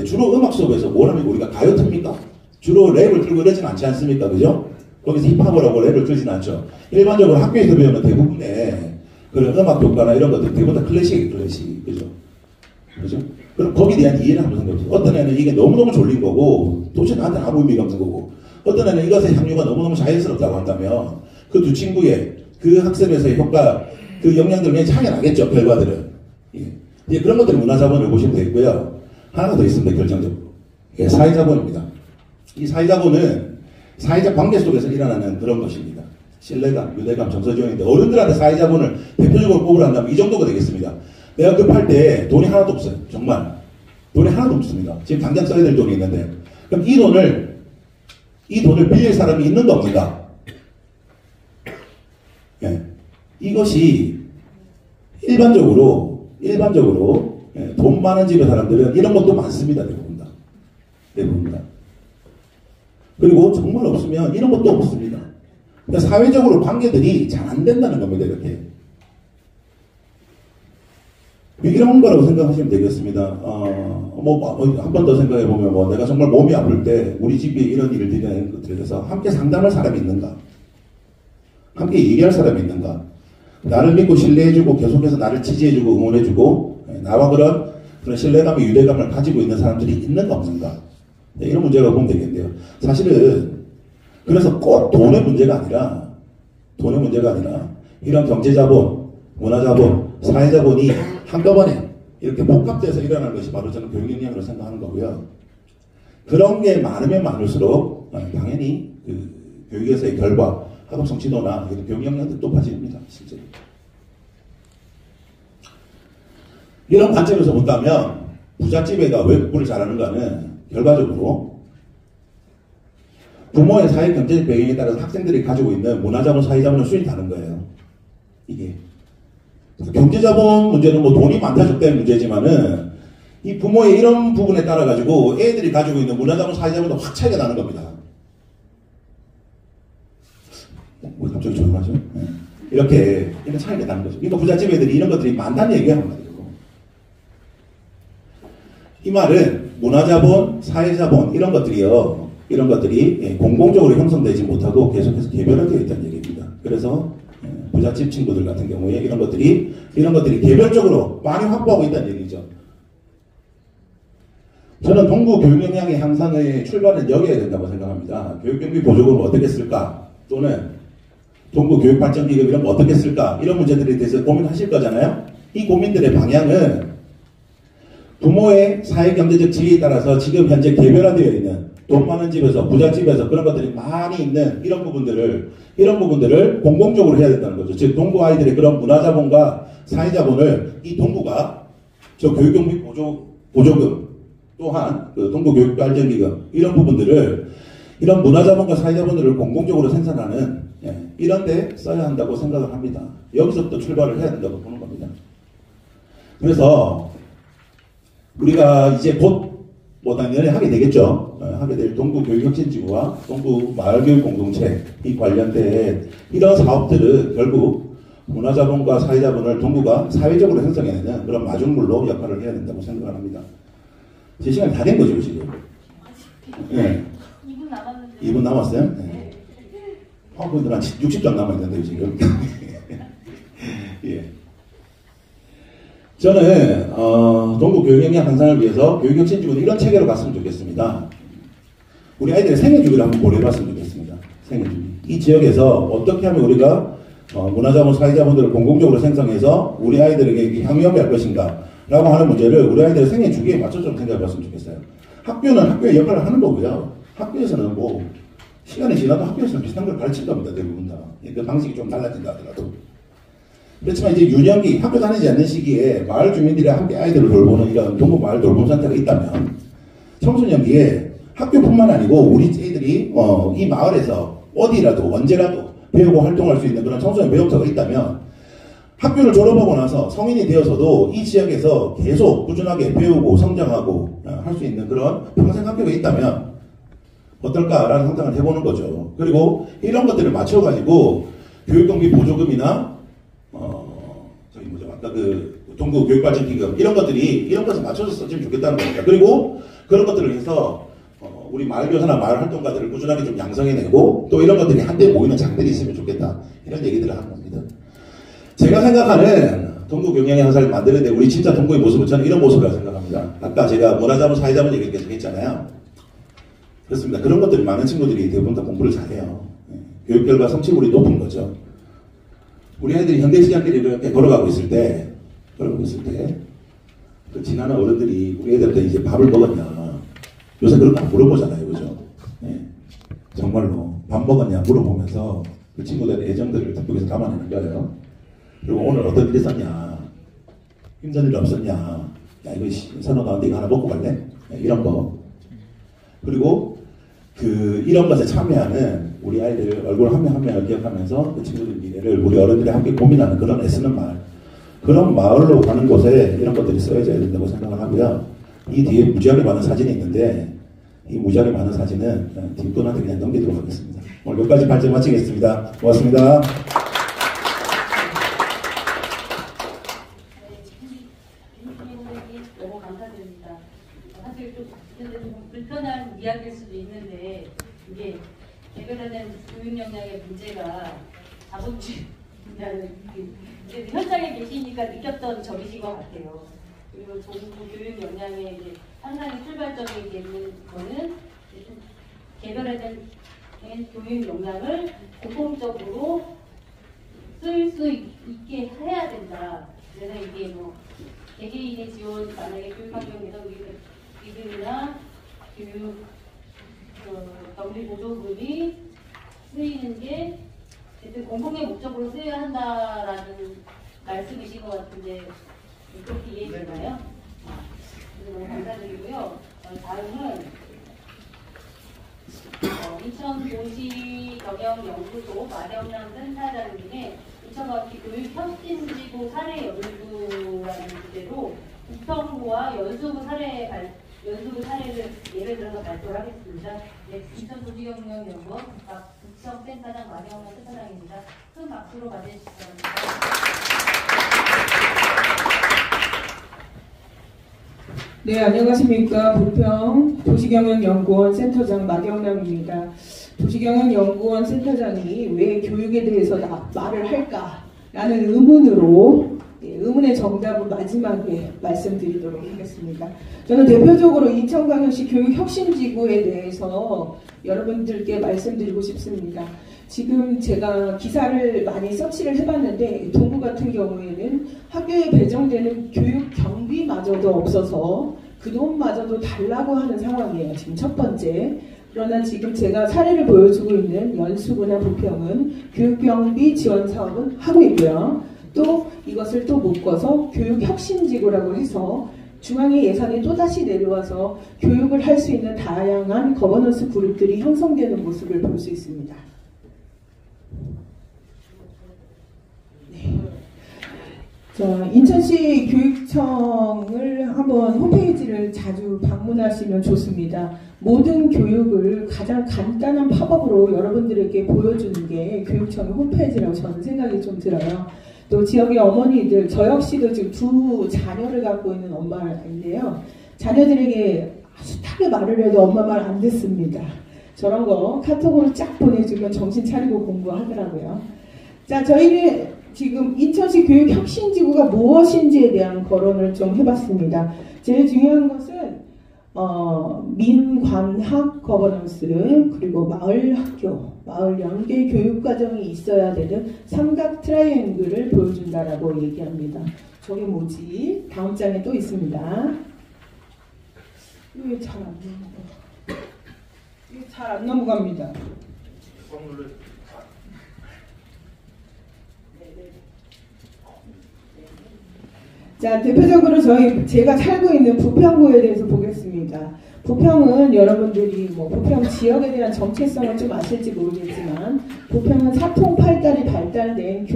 주로 음악 수업에서 뭘 하면 우리가 가요 틉니까? 주로 랩을 틀고 이러진 않지 않습니까? 그죠? 거기서 힙합을 하고 랩을 틀진 않죠. 일반적으로 학교에서 배우는 대부분의 그런 음악 교과나 이런 것들 대부분 다 클래식. 그죠? 그럼 거기에 대한 이해를 한번 생각해보세요. 어떤 애는 이게 너무너무 졸린 거고, 도대체 나한테는 아무 의미가 없는 거고, 어떤 애는 이것의 향유가 너무너무 자연스럽다고 한다면, 그 두 친구의 그 학습에서의 효과, 그 영향들은 그냥 차이가 나겠죠, 결과들은. 예, 그런 것들을 문화자본을 보시면 되겠고요. 하나 더 있습니다, 결정적으로. 예, 사회자본입니다. 이 사회자본은 사회적 관계 속에서 일어나는 그런 것입니다. 신뢰감, 유대감, 정서지원인데 어른들한테 사회자본을 대표적으로 뽑으란다면 이 정도가 되겠습니다. 내가 급할 때 돈이 하나도 없어요. 정말. 돈이 하나도 없습니다. 지금 당장 써야 될 돈이 있는데. 그럼 이 돈을 빌릴 사람이 있는가 없는가? 예. 이것이 일반적으로 돈 많은 집의 사람들은 이런 것도 많습니다. 대부분 다. 그리고 정말 없으면 이런 것도 없습니다. 그러니까 사회적으로 관계들이 잘 안 된다는 겁니다. 이렇게. 이런 거라고 생각하시면 되겠습니다. 한 번 더 생각해 보면 내가 정말 몸이 아플 때 우리 집에 이런 일을 되는 것들에 대해서 함께 상담할 사람이 있는가? 함께 얘기할 사람이 있는가? 나를 믿고 신뢰해주고 계속해서 나를 지지해주고 응원해주고 나와 그런 신뢰감과 유대감을 가지고 있는 사람들이 있는가 없는가? 이런 문제가 보면 되겠는데요. 사실은 그래서 꼭 돈의 문제가 아니라 이런 경제자본, 문화자본, 사회자본이 한꺼번에 이렇게 복합돼서 일어나는 것이 바로 저는 교육 역량으로 생각하는 거고요. 그런 게 많으면 많을수록 당연히 그 교육에서의 결과, 학업 성취도나 교육 역량도 높아집니다. 실제로. 이런 관점에서 본다면 부잣집 애가 왜 공부를 잘하는가는 결과적으로 부모의 사회 경제적 배경에 따라서 학생들이 가지고 있는 문화자본, 사회자본의 수준이 다른 거예요. 이게. 경제자본 문제는 뭐 돈이 많다적 때문에 문제지만은 이 부모의 이런 부분에 따라 가지고 애들이 가지고 있는 문화자본, 사회자본도 확 차이가 나는 겁니다. 왜 갑자기 조용하죠? 네. 이렇게 차이가 나는 거죠. 그러니까 부잣집 애들이 이런 것들이 많다는 얘기하는 거예요. 이 말은 문화자본, 사회자본 이런 것들이 공공적으로 형성되지 못하고 계속해서 개별화되어 있다는 얘기입니다. 그래서 부잣집 친구들 같은 경우에 이런 것들이 개별적으로 많이 확보하고 있다는 얘기죠. 저는 동부 교육 역량의 향상의 출발은 여기에 된다고 생각합니다. 교육경비 보조금을 어떻게 쓸까? 또는 동부 교육발전기금 이런 거 어떻게 쓸까? 이런 문제들에 대해서 고민하실 거잖아요. 이 고민들의 방향은 부모의 사회경제적 지위에 따라서 지금 현재 개별화되어 있는 돈 많은 집에서 부잣집에서 그런 것들이 많이 있는 이런 부분들을 공공적으로 해야 된다는 거죠. 즉 동부 아이들의 그런 문화자본과 사회자본을 이 동부가 저 교육경비 보조금 또한 그 동부 교육발전기금 이런 부분들을 이런 문화자본과 사회자본들을 공공적으로 생산하는 이런 데 써야 한다고 생각을 합니다. 여기서부터 출발을 해야 된다고 보는 겁니다. 그래서 우리가 이제 곧 당연히 하게 되겠죠. 하게 될 동부 교육혁신지구와 동부 마을교육 공동체 이 관련된 이런 사업들은 결국 문화자본과 사회자본을 동부가 사회적으로 형성해내는 그런 마중물로 역할을 해야 된다고 생각을 합니다. 제 시간이 다 된 거죠, 지금. 네. 2분 남았는데. 2분 남았어요? 네. 근데 한 60점 남아있는데요, 지금. 예. 저는 동부 교육 역량 향상을 위해서 교육 혁신지구는 이런 체계로 갔으면 좋겠습니다. 우리 아이들의 생애주기를 한번 고려해봤으면 좋겠습니다. 생애주기. 이 지역에서 어떻게 하면 우리가 문화자본, 사회자본들을 공공적으로 생성해서 우리 아이들에게 향유업할 것인가 라고 하는 문제를 우리 아이들의 생애주기에 맞춰 좀 생각해봤으면 좋겠어요. 학교는 학교의 역할을 하는 거고요. 학교에서는 뭐 시간이 지나도 학교에서는 비슷한 걸 가르칠 겁니다. 대부분 다. 그 방식이 좀 달라진다 하더라도. 그렇지만 이제 유년기, 학교 다니지 않는 시기에 마을 주민들이 함께 아이들을 돌보는 이런 동부 마을 돌봄센터가 있다면 청소년기에 학교뿐만 아니고 우리 애들이 이 마을에서 어디라도 언제라도 배우고 활동할 수 있는 그런 청소년 배움터가 있다면 학교를 졸업하고 나서 성인이 되어서도 이 지역에서 계속 꾸준하게 배우고 성장하고 할 수 있는 그런 평생 학교가 있다면 어떨까라는 상상을 해보는 거죠. 그리고 이런 것들을 맞춰가지고 교육경비 보조금이나 저기 뭐죠 아까 그 동부 교육발전기금 이런 것을 맞춰서 써주면 좋겠다는 겁니다. 그리고 그런 것들을 해서 우리 마을교사나 마을 활동가들을 꾸준하게 좀 양성해내고 또 이런 것들이 한데 모이는 장들이 있으면 좋겠다 이런 얘기들을 하는 겁니다. 제가 생각하는 동부 경영의 향상을 만드는데 우리 진짜 동부의 모습은 저는 이런 모습이라고 생각합니다. 아까 제가 문화자본, 사회자본 얘기 계속 했잖아요. 그렇습니다. 그런 것들이 많은 친구들이 대부분 다 공부를 잘해요. 교육 결과 성취율이 높은 거죠. 우리 애들이 현대시장길을 이렇게 걸어가고 있을 때 그 지나는 어른들이 우리 애들한테 이제 밥을 먹었냐 요새 그런 거 물어보잖아요. 그죠? 네. 정말로 밥 먹었냐 물어보면서 그 친구들의 애정들을 덕분에서 담아내는 거예요. 그리고 오늘 어떤 일 있었냐 힘든 일 없었냐 야 이거 선호 가운데 이거 하나 먹고 갈래? 네, 이런 거. 그리고 이런 것에 참여하는 우리 아이들 얼굴 한 명 한 명을 기억하면서 그 친구들 미래를 우리 어른들이 함께 고민하는 그런 애쓰는 마을 그런 마을로 가는 곳에 이런 것들이 써져야 된다고 생각을 하고요. 이 뒤에 무지하게 많은 사진이 있는데 이 무지하게 많은 사진은 뒷분한테 그냥 넘기도록 하겠습니다. 오늘 여기까지 발전 마치겠습니다. 고맙습니다. 너무 감사드립니다. 사실 좀 불편한 이야기일 수도 있는데 이게 개별화된 교육 역량의 문제가 자본주의라는 현장에 계시니까 느꼈던 점이신 것 같아요. 그리고 정부 교육 역량의 이제 상당히 출발점이 되는 거는 개별화된 교육 역량을 공통적으로 쓸 수 있게 해야 된다. 그래서 이게 뭐 개개인의 지원, 만약에 교육환경 개선 기금이나 교육 경비 보조금이 쓰이는 게 공공의 목적으로 쓰여야 한다라는 말씀이신 것 같은데 그렇게 이해되나요? 너무 감사드리고요. 다음은 인천도시경영연구소 마령남 센터장님의 인천과학기 교육혁신지구 사례 연구라는 주제로 부평구와 연수구 사례를 예를 들어서 발표를 하겠습니다. 네, 인천도시경영연구원 부평센터장 마령남 센터장입니다. 큰 박수로 맞이해주시기 바랍니다. 네, 안녕하십니까. 부평 도시경영연구원 센터장 마경남입니다. 도시경영연구원 센터장이 왜 교육에 대해서 말을 할까라는 의문의 정답을 마지막에 말씀드리도록 하겠습니다. 저는 대표적으로 인천광역시 교육혁신지구에 대해서 여러분들께 말씀드리고 싶습니다. 지금 제가 기사를 많이 서치를 해봤는데 동부 같은 경우에는 학교에 배정되는 교육 경비마저도 없어서 그 돈마저도 달라고 하는 상황이에요. 지금 첫 번째. 그러나 지금 제가 사례를 보여주고 있는 연수구나 부평은 교육경비 지원 사업은 하고 있고요. 또 이것을 또 묶어서 교육혁신지구라고 해서 중앙의 예산이 또다시 내려와서 교육을 할 수 있는 다양한 거버넌스 그룹들이 형성되는 모습을 볼 수 있습니다. 자, 인천시 교육청을 한번 홈페이지를 자주 방문하시면 좋습니다. 모든 교육을 가장 간단한 팝업으로 여러분들에게 보여주는 게 교육청의 홈페이지라고 저는 생각이 좀 들어요. 또 지역의 어머니들, 저 역시도 지금 두 자녀를 갖고 있는 엄마인데요. 자녀들에게 숱하게 말을 해도 엄마 말 안 듣습니다. 저런 거 카톡으로 쫙 보내주면 정신 차리고 공부하더라고요. 자, 저희는 지금 인천시 교육혁신지구가 무엇인지에 대한 거론을 좀 해봤습니다. 제일 중요한 것은 민관학 거버넌스, 그리고 마을학교, 마을 연계 교육과정이 있어야 되는 삼각 트라이앵글을 보여준다라고 얘기합니다. 저게 뭐지? 다음 장에 또 있습니다. 이게 잘 안 넘어가. 이게 잘 안 넘어갑니다. 자, 대표적으로 제가 살고 있는 부평구에 대해서 보겠습니다. 부평은 여러분들이 부평 지역에 대한 정체성을 좀 아실지 모르겠지만, 부평은 사통팔달이 발달된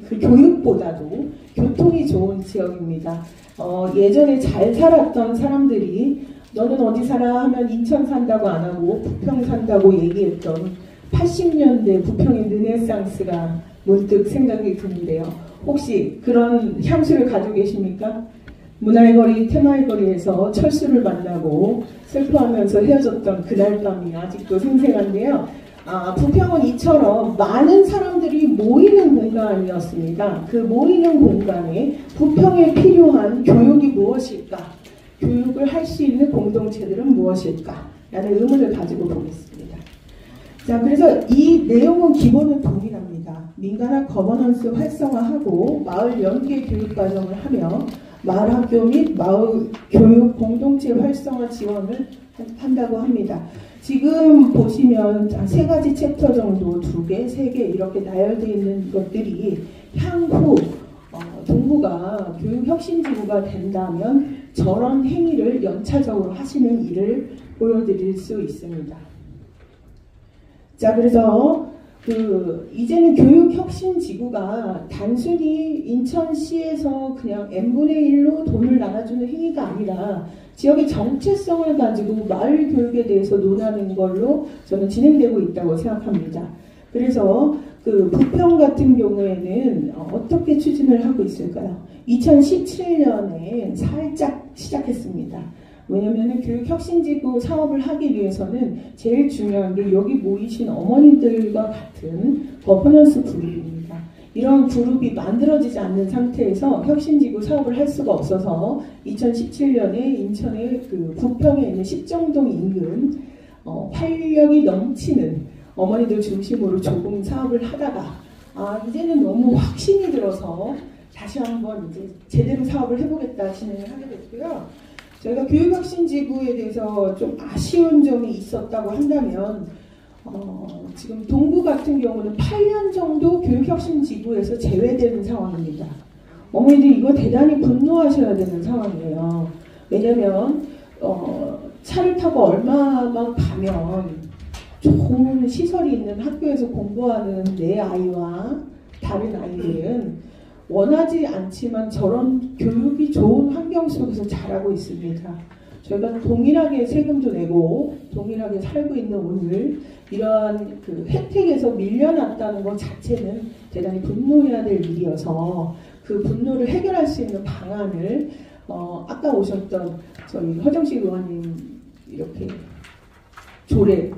교육보다도 교통이 좋은 지역입니다. 예전에 잘 살았던 사람들이 너는 어디 살아 하면 인천 산다고 안 하고 부평 산다고 얘기했던 80년대 부평의 르네상스가 문득 생각이 드는데요. 혹시 그런 향수를 가지고 계십니까? 문화의 거리, 테마의 거리에서 철수를 만나고 슬퍼하면서 헤어졌던 그날 밤이 아직도 생생한데요. 부평은 이처럼 많은 사람들이 모이는 공간이었습니다. 그 모이는 공간에 부평에 필요한 교육이 무엇일까? 교육을 할 수 있는 공동체들은 무엇일까? 라는 의문을 가지고 보겠습니다. 자, 그래서 이 내용은 기본은 동일합니다. 민간학 거버넌스 활성화하고 마을 연계 교육 과정을 하며 마을 학교 및 마을 교육 공동체 활성화 지원을 한다고 합니다. 지금 보시면 3가지 챕터 정도, 2개, 3개 이렇게 나열되어 있는 것들이 향후 동부가 교육혁신지구가 된다면 저런 행위를 연차적으로 하시는 일을 보여드릴 수 있습니다. 자, 그래서 이제는 교육혁신지구가 단순히 인천시에서 그냥 n분의 1로 돈을 나눠주는 행위가 아니라 지역의 정체성을 가지고 마을 교육에 대해서 논하는 걸로 저는 진행되고 있다고 생각합니다. 그래서 부평 같은 경우에는 어떻게 추진을 하고 있을까요? 2017년에 살짝 시작했습니다. 왜냐하면 교육혁신지구 사업을 하기 위해서는 제일 중요한 게 여기 모이신 어머님들과 같은 거버넌스 그룹입니다. 이런 그룹이 만들어지지 않는 상태에서 혁신지구 사업을 할 수가 없어서 2017년에 인천의 부평에 있는 십정동 인근 활력이 넘치는 어머니들 중심으로 조금 사업을 하다가 이제는 너무 확신이 들어서 다시 한번 이제 제대로 사업을 해보겠다 진행을 하게 됐고요. 저희가 교육혁신지구에 대해서 좀 아쉬운 점이 있었다고 한다면 지금 동구 같은 경우는 8년 정도 교육혁신지구에서 제외되는 상황입니다. 어머니들 이거 대단히 분노하셔야 되는 상황이에요. 왜냐면 차를 타고 얼마만 가면 좋은 시설이 있는 학교에서 공부하는 내 아이와 다른 아이들은 원하지 않지만 저런 교육이 좋은 환경 속에서 자라고 있습니다. 저희가 동일하게 세금도 내고 동일하게 살고 있는 오늘 이러한 혜택에서 밀려났다는 것 자체는 대단히 분노해야 될 일이어서 그 분노를 해결할 수 있는 방안을 아까 오셨던 저희 허정식 의원님 이렇게 조례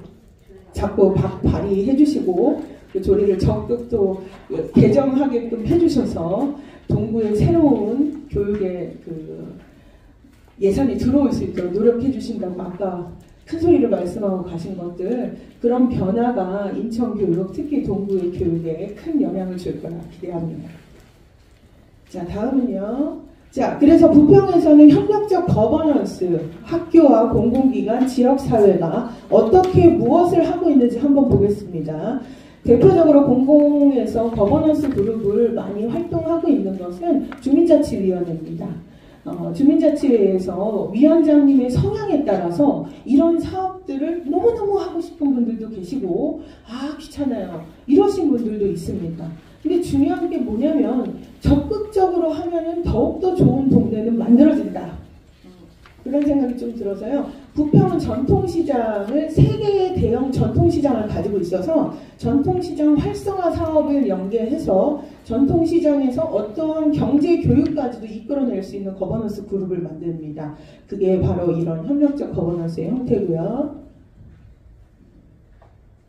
자꾸 발의해 주시고 그 조례를 적극 또 개정하게끔 해주셔서 동구의 새로운 교육의 예산이 들어올 수 있도록 노력해 주신다고 아까 큰 소리로 말씀하고 가신 것들, 그런 변화가 인천교육, 특히 동구의 교육에 큰 영향을 줄 거라 기대합니다. 자, 다음은요. 자, 그래서 부평에서는 협력적 거버넌스, 학교와 공공기관, 지역사회가 어떻게 무엇을 하고 있는지 한번 보겠습니다. 대표적으로 공공에서 거버넌스 그룹을 많이 활동하고 있는 것은 주민자치위원회입니다. 주민자치회에서 위원장님의 성향에 따라서 이런 사업들을 너무너무 하고 싶은 분들도 계시고 귀찮아요 이러신 분들도 있습니다. 근데 중요한 게 뭐냐면 적극적으로 하면은 더욱더 좋은 동네는 만들어진다. 그런 생각이 좀 들어서요. 부평은 전통시장을 3개의 대형 전통시장을 가지고 있어서 전통시장 활성화 사업을 연계해서 전통시장에서 어떠한 경제 교육까지도 이끌어낼 수 있는 거버넌스 그룹을 만듭니다. 그게 바로 이런 협력적 거버넌스의 형태고요.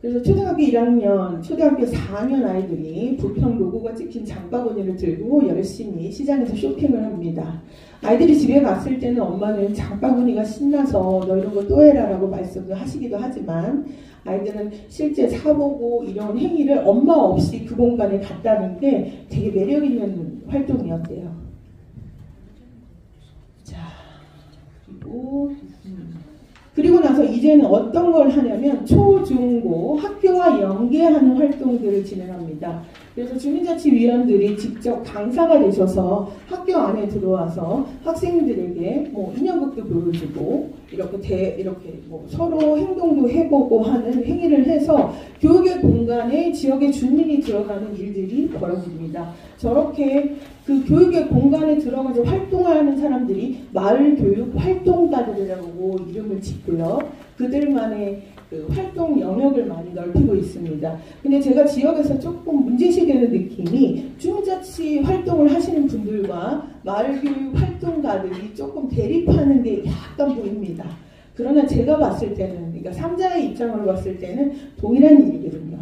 그래서 초등학교 1학년, 초등학교 4학년 아이들이 부평 로고가 찍힌 장바구니를 들고 열심히 시장에서 쇼핑을 합니다. 아이들이 집에 갔을 때는 엄마는 장바구니가 신나서 너 이런 거 또 해라 라고 말씀을 하시기도 하지만 아이들은 실제 사보고 이런 행위를 엄마 없이 그 공간에 갔다는 게 되게 매력 있는 활동이었대요. 자, 그리고 나서 이제는 어떤 걸 하냐면 초, 중, 고 학교와 연계하는 활동들을 진행합니다. 그래서 주민자치위원들이 직접 강사가 되셔서 학교 안에 들어와서 학생들에게 뭐 인형극도 보여주고 이렇게 뭐 서로 행동도 해보고 하는 행위를 해서 교육의 공간에 지역의 주민이 들어가는 일들이 벌어집니다. 저렇게 그 교육의 공간에 들어가서 활동하는 사람들이 마을교육 활동가들이라고 이름을 짓고요. 그들만의 그 활동 영역을 많이 넓히고 있습니다. 근데 제가 지역에서 조금 문제시되는 느낌이 주민자치 활동을 하시는 분들과 마을교육 활동가들이 조금 대립하는 게 약간 보입니다. 그러나 제가 봤을 때는, 그러니까 3자의 입장으로 봤을 때는 동일한 일이거든요.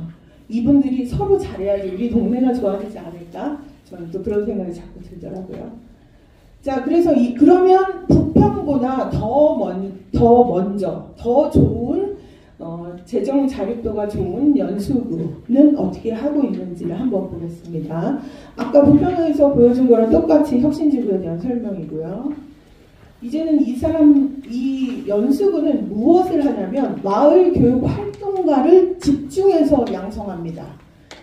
이분들이 서로 잘해야지 우리 동네가 좋아지지 않을까? 저는 또 그런 생각이 자꾸 들더라고요. 자, 그래서 그러면 부평보다 더 좋은 재정 자립도가 좋은 연수구는 어떻게 하고 있는지를 한번 보겠습니다. 아까 부평에서 보여준 거랑 똑같이 혁신지구에 대한 설명이고요. 이제는 이 연수구는 무엇을 하냐면 마을 교육 활동가를 집중해서 양성합니다.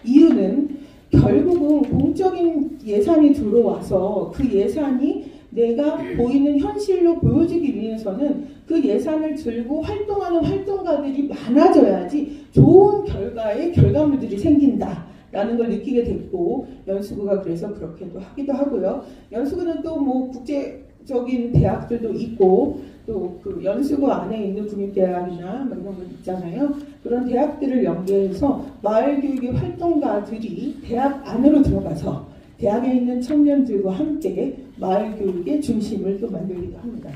이유는 결국은 공적인 예산이 들어와서 그 예산이 내가 보이는 현실로 보여주기 위해서는 그 예산을 들고 활동하는 활동가들이 많아져야지 좋은 결과의 결과물들이 생긴다라는 걸 느끼게 됐고 연수구가 그래서 그렇게도 하기도 하고요. 연수구는 또 뭐 국제적인 대학들도 있고 또 그 연수구 안에 있는 국립대학이나 뭐 이런 거 있잖아요. 그런 대학들을 연계해서 마을교육의 활동가들이 대학 안으로 들어가서 대학에 있는 청년들과 함께 마을교육의 중심을 또 만들기도 합니다.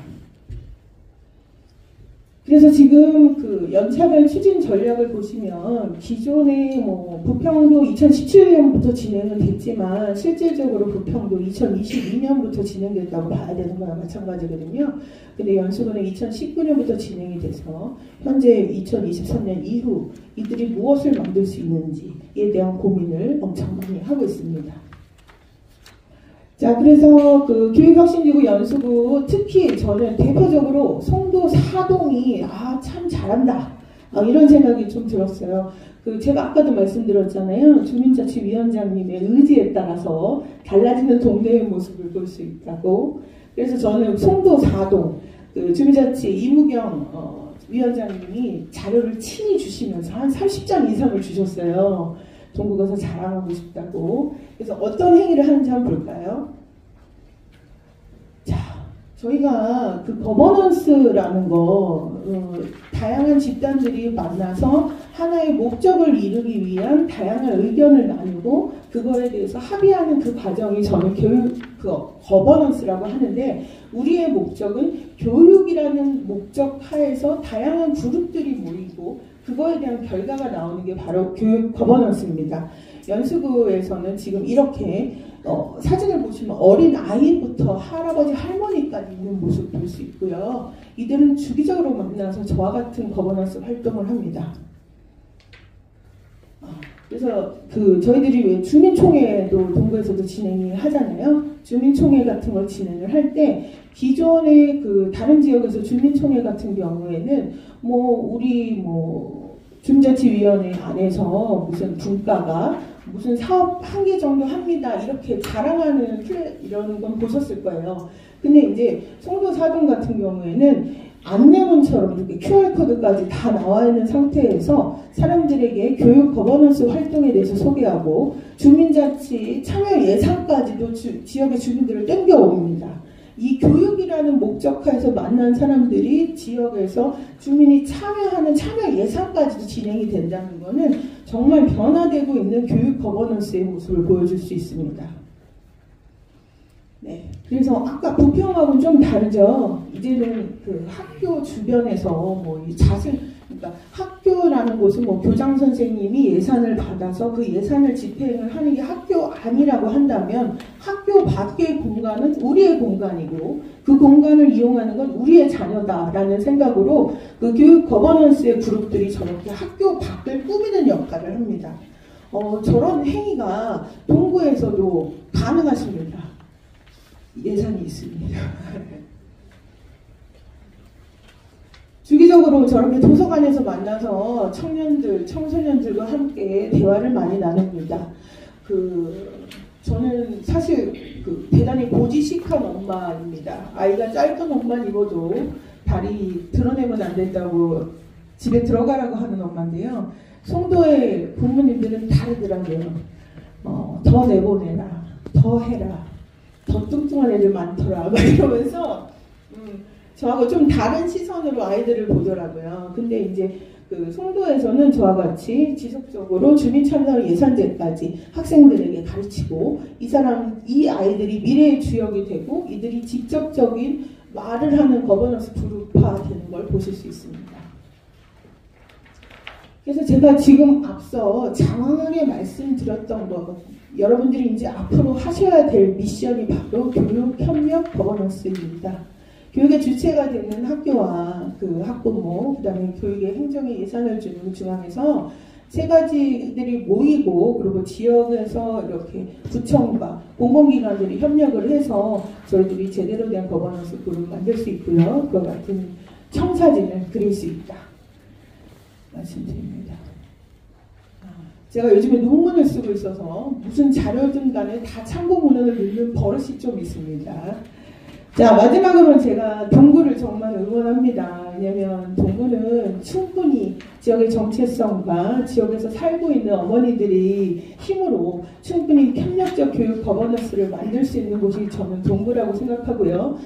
그래서 지금 그 연차별 추진 전략을 보시면 기존에 뭐 부평도 2017년부터 진행은 됐지만 실질적으로 부평도 2022년부터 진행됐다고 봐야 되는 거랑 마찬가지거든요. 근데 연수구는 2019년부터 진행이 돼서 현재 2023년 이후 이들이 무엇을 만들 수 있는지에 대한 고민을 엄청 많이 하고 있습니다. 자, 그래서 그 교육혁신지구 연수구 특히 저는 대표적으로 송도 사동이 참 잘한다 이런 생각이 좀 들었어요. 그 제가 아까도 말씀드렸잖아요. 주민자치위원장님의 의지에 따라서 달라지는 동네의 모습을 볼 수 있다고. 그래서 저는 송도 사동 그 주민자치 이무경 위원장님이 자료를 친히 주시면서 한 30장 이상을 주셨어요. 동구 가서 자랑하고 싶다고. 그래서 어떤 행위를 하는지 한번 볼까요? 자, 저희가 그 거버넌스라는 거 다양한 집단들이 만나서 하나의 목적을 이루기 위한 다양한 의견을 나누고 그거에 대해서 합의하는 그 과정이 저는 교육 거버넌스라고 하는데 우리의 목적은 교육이라는 목적 하에서 다양한 그룹들이 모이고 그거에 대한 결과가 나오는 게 바로 교육 거버넌스입니다. 연수구에서는 지금 이렇게 사진을 보시면 어린 아이부터 할아버지 할머니까지 있는 모습 볼 수 있고요. 이들은 주기적으로 만나서 저와 같은 거버넌스 활동을 합니다. 그래서 그 저희들이 왜 주민총회도 동구에서도 진행을 하잖아요. 주민총회 같은 걸 진행을 할 때 기존의 그 다른 지역에서 주민총회 같은 경우에는 우리 주민자치위원회 안에서 무슨 분과가 무슨 사업 한 개 정도 합니다 이렇게 자랑하는 이런 건 보셨을 거예요. 근데 이제 송도 사동 같은 경우에는 안내문처럼 이렇게 QR코드까지 다 나와 있는 상태에서 사람들에게 교육 거버넌스 활동에 대해서 소개하고 주민자치 참여 예산까지도 지역의 주민들을 땡겨옵니다. 이 교육이라는 목적하에서 만난 사람들이 지역에서 주민이 참여하는 참여 예산까지도 진행이 된다는 것은 정말 변화되고 있는 교육 거버넌스의 모습을 보여줄 수 있습니다. 네, 그래서 아까 부평하고는 좀 다르죠. 이제는 그 학교 주변에서 그러니까 학교 학교라는 곳은 뭐 교장 선생님이 예산을 받아서 그 예산을 집행을 하는 게 학교 아니라고 한다면 학교 밖의 공간은 우리의 공간이고 그 공간을 이용하는 건 우리의 자녀다라는 생각으로 그 교육 거버넌스의 그룹들이 저렇게 학교 밖을 꾸미는 역할을 합니다. 저런 행위가 동구에서도 가능하십니다. 예산이 있습니다. 주기적으로 저렇게 도서관에서 만나서 청소년들과 함께 대화를 많이 나눕니다. 저는 사실 대단히 고지식한 엄마입니다. 아이가 짧은 옷만 입어도 다리 드러내면 안 된다고 집에 들어가라고 하는 엄마인데요. 송도의 부모님들은 다르더라고요. 더 내보내라, 더 해라, 더 뚱뚱한 애들 많더라 막 이러면서 저하고 좀 다른 시선으로 아이들을 보더라고요. 근데 이제 송도에서는 저와 같이 지속적으로 주민참여 예산제까지 학생들에게 가르치고 이 아이들이 미래의 주역이 되고 이들이 직접적인 말을 하는 거버넌스 그룹화 되는 걸 보실 수 있습니다. 그래서 제가 지금 앞서 장황하게 말씀드렸던 것, 여러분들이 이제 앞으로 하셔야 될 미션이 바로 교육협력 거버넌스입니다. 교육의 주체가 되는 학교와 학부모, 그 다음에 교육의 행정의 예산을 주는 중앙에서 세 가지들이 모이고 그리고 지역에서 이렇게 구청과 공공기관들이 협력을 해서 저희들이 제대로 된 거버넌스 그룹을 만들 수 있고요. 그와 같은 청사진을 그릴 수 있다. 말씀드립니다. 제가 요즘에 논문을 쓰고 있어서 무슨 자료든 간에 다 참고문헌을 읽는 버릇이 좀 있습니다. 자, 마지막으로 제가 동구를 정말 응원합니다. 왜냐하면 동구는 충분히 지역의 정체성과 지역에서 살고 있는 어머니들이 힘으로 충분히 협력적 교육 거버넌스를 만들 수 있는 곳이 저는 동구라고 생각하고요.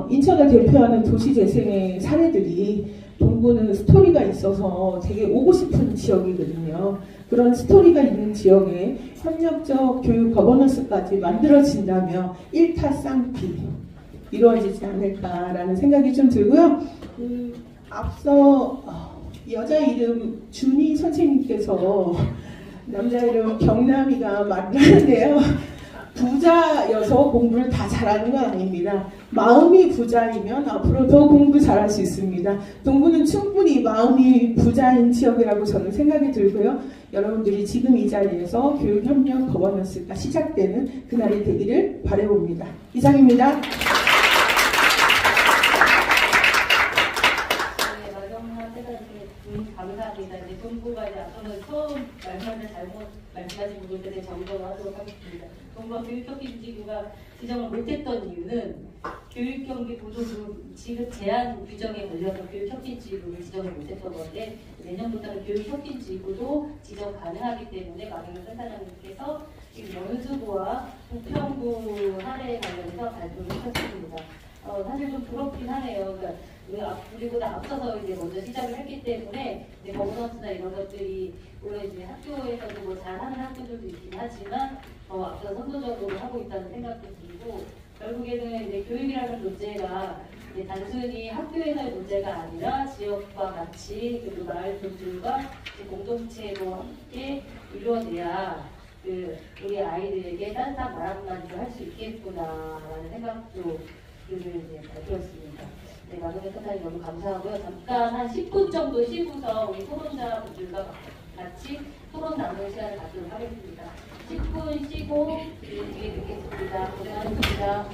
인천을 대표하는 도시재생의 사례들이 동구는 스토리가 있어서 되게 오고 싶은 지역이거든요. 그런 스토리가 있는 지역에 협력적 교육 거버넌스까지 만들어진다면 일타쌍피 이루어지지 않을까라는 생각이 좀 들고요. 앞서 여자 이름 준희 선생님께서 남자 이름 경남이가 말을 하는데요. 부자여서 공부를 다 잘하는 건 아닙니다. 마음이 부자이면 앞으로 더 공부 잘할 수 있습니다. 동구는 충분히 마음이 부자인 지역이라고 저는 생각이 들고요. 여러분들이 지금 이 자리에서 교육협력 거버넌스가 시작되는 그날이 되기를 바라봅니다. 이상입니다. 감사합니다. 이제 동구가 이제 앞서는 처음 말씀하신 잘못 말씀하신 부분에 대해 점검을 하도록 하겠습니다. 동구가 교육협력기구가 지정을 못했던 이유는 교육경비 보조금 지급 제한 규정에 걸려서 교육협력기구를 지정을 못했던 건데 내년부터는 교육협력기구도 지정 가능하기 때문에 마경현 센터장님께서 지금 연수구와 부평구 사례에 관련해서 발표를 하셨습니다. 사실 좀 부럽긴 하네요. 그리고 앞서서 이제 먼저 시작을 했기 때문에 거버넌스나 이런 것들이 물론 이제 학교에서도 뭐 잘하는 학교들도 있긴 하지만 앞서 선도적으로 하고 있다는 생각도 들고 결국에는 이제 교육이라는 문제가 이제 단순히 학교에서의 문제가 아니라 지역과 같이 그리고 마을 분들과 공동체로 함께 이루어져야 우리 아이들에게 따뜻한 말 한마디도 할 수 있겠구나라는 생각도 이제 발표했습니다. 네, 마경현 선생님 너무 감사하고요. 잠깐 한 10분 정도 쉬고서 우리 토론자분들과 같이 토론 나누는 시간을 갖도록 하겠습니다. 10분 쉬고 뒤에 뵙겠습니다. 고생하셨습니다.